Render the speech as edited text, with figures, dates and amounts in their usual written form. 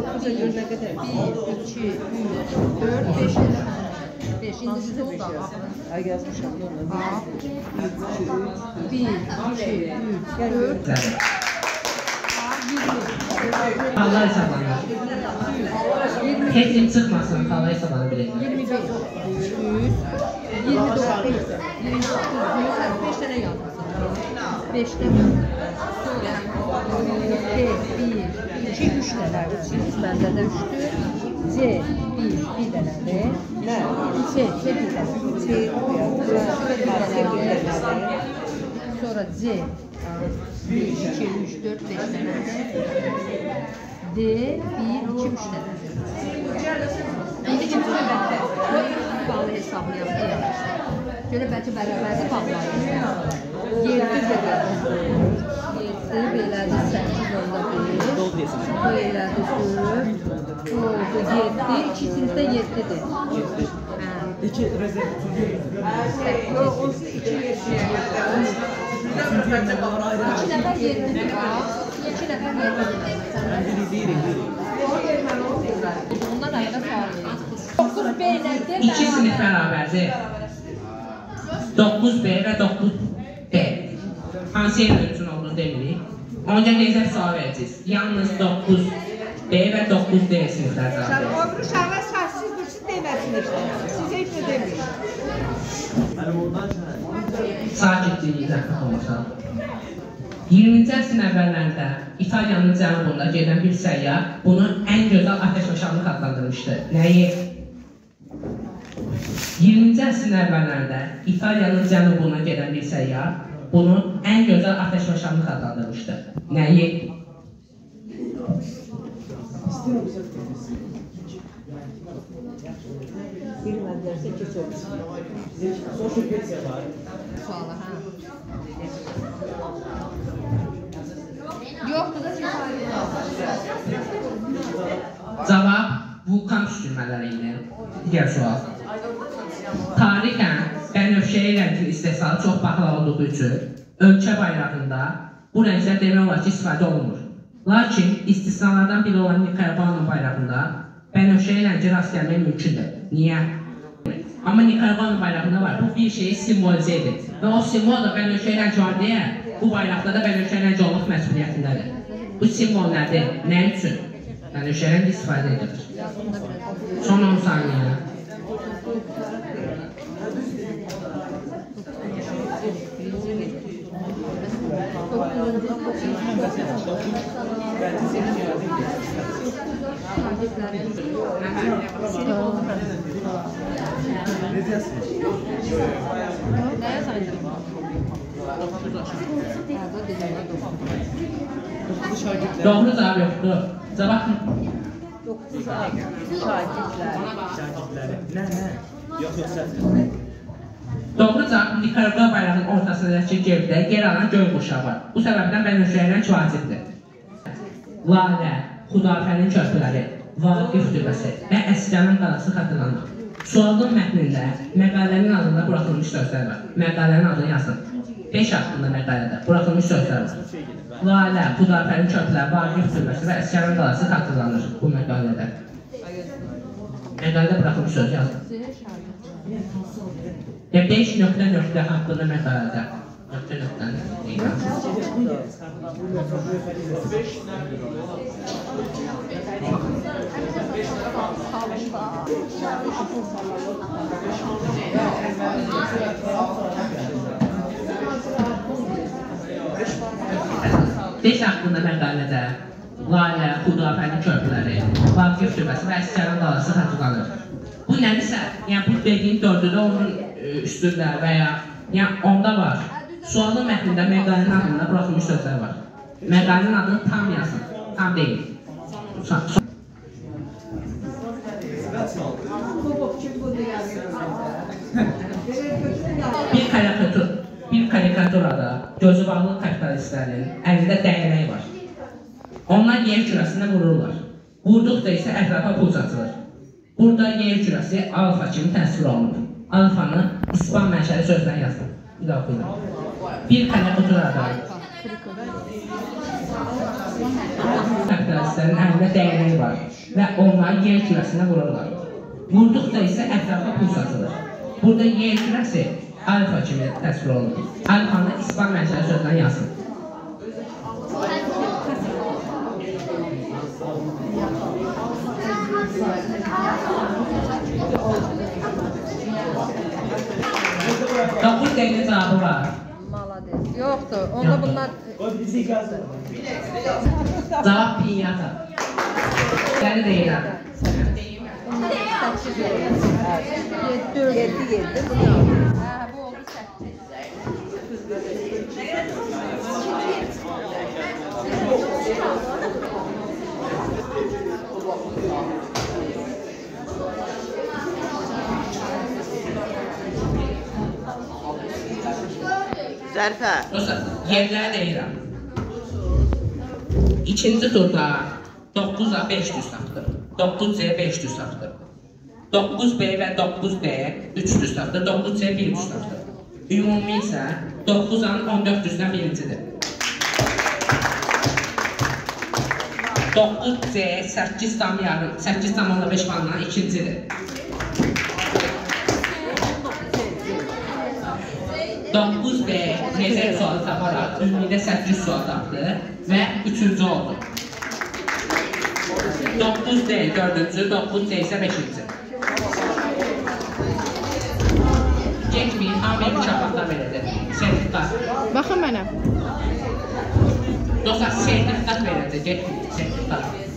9'a görə nə qədər? 1, 2, 3, 4, 5 elə. 5, indi sizə 5 yazsın. Ay, yazmışam. 1, 2, 3, 4, 20. Xallar hesablanır. Heç çıxmasın, xallar hesablanır bilək. 25, 100, 29, 5 dənə yazmışsın. 5 dənə. Sonra 1, 2, 3 dənə. Məndə də 3'dür. C, 1 dənədir. Nə? C, 1 dənədir. C, 1 dənədir. Sonra C, 1, 2, 3, 4, 5 dənədir. D, 1, 2, 3 dənədir. İndi kimsə növbətdə bağlı hesablayalım. Görə bəlkə bərabərli bağlayalım. 7 belədir. 7 belədir 8 onda 1. Bu elədir 4. Oldu 7. İkisinizdə 7'dir. 2 rezerv tutuyor. Yok, olsun 2 yaşıyor. 2 nəfər 7'dir. 2 nəfər 7'dir. Ondan ayda sağlayın. 9B nədir? 2 sinif bərabərdir. 9B və 9D. Hansı yer üçün olduğunu demirik. Onca necə sual verəcəyiz? Yalnız 9B və 9D siniflər cavab verir. O bir uşağa səssiz dursun deməsin işte. Sizə heç nə demir. Sakitliyi zəhmət olmasa. 20-ci əsrin əvvəllərində İtaliyanın cənubunda gedən bir səyyah bunu ən gözəl ateşnişanlıq adlandırmışdı. Nəyi? 20-ci əsrin əvvəllərində İtaliyanın cənubuna gedən bir səyyah bunu ən gözəl ateşnişanlıq adlandırmışdı. Nəyi? Bilmədlərsə keçək. Suala, hə? Yoxdur da Cavab vulkan püskürmələri ilə. Digər sual. Tarixən bənövşəyi rəngin istehsalı çox bahalı olduğu üçün ölkə bayrağında bu rənglər demək olar ki, istifadə olunmur. Lakin istisnalardan biri olan Nikaragvanın bayrağında bənövşəyi rəngi rast gəlmək mümkündür. Niyə? Amma Nikaragvanın bayrağında var. Bu bir şeyi simvolizə edir. Və o simvol da bənövşəyi rəngi var deyə bu bayraqda da bənövşəyi rəngi olmaq məsuliyyətindədir. Bu simvol nədir? Nə üçün? Bənövşəyi rəngi istifadə edilir. Son 10 saniyə. Doğru cevap yoktu. Cevap mı? 9 şagirdləri. Nə? Yox, Doğru cevap Nikaragva bayrağının ortasındakı gövdə yer alan göy quşağı var. Bu səbəbdən bənövşəyi rəng vacibdir. Lalə, Xudafərin körpüləri, Vaqif türbəsi və Əsgərin qalası xatırlanır. Sualın mətnində məqalənin adında buraxılmış sözlər var. Məqalənin adını yazın. 5 haqqında məqalədə buraxılmış sözlər var. Lalə, Xudafərin körpüləri, Vaqif türbəsi və Əsgərin qalası xatırlanır bu məqalədə. Məqalədə buraxılmış söz yazın. 5 nöqtə haqqında məqalədə. Beş haqqında məqalədə Lalə, Xudafərin körpüləri, Vaqif türbəsi və Əsgərin qalası xatırlanır. Bu nədirsə, yəni bu dediyim dördüdə onun üstündə və ya onda var. Sualın mətnində məqalənin adında buraxılmış sözlər var. Məqalənin adını tam yazın, tam deyil. Bir karikaturada gözü bağlı kapitalistlərin əlində dəyənəyi var. Onlar yer kürəsində vururlar. Vurduqda isə ətrafa pul saçılır. Burada yer kürəsi alfa kimi təsvir olunur. Alfanı İspan mənşəli sözdən yazdım. Bir daha oxuyun. Bir karikaturada Əfrasların əlində dəyənək var və onlar yer kürəsinə vururlar. Vurduqca isə ətrafa pul satılır. Burada yer kürəsi alfa kimi təsvir olunur. Alfanı İspan mənşəli sözdən yazın. Dokuz deyinin cevabı var. Malades. Yoxdur. Onda bunlar Cevap pinyata. Səni deyirəm. 7 bu da. Hə, bu oldu 8. Zərfə. Dostlar, yerləri deyirəm. İkinci turda 9A 500 tapdı. 9C 500 tapdı. 9B və 9D 300 tapdı. 9C 100 tapdı. Ümumi isə 9A'nın 1400-dən birincidir. 9C 8,5 puanla ikincidir. 9B nezək sualı taparaq ümumidə 800 sual tapdı və üçüncü oldu. 9D 4-cü, 9C isə 5-ci. Getməyin, hamıya mükafatlar verilir. Sertifikat. Baxın mənə. Dostlar, sertifikat verilir, getməyin, sertifikat.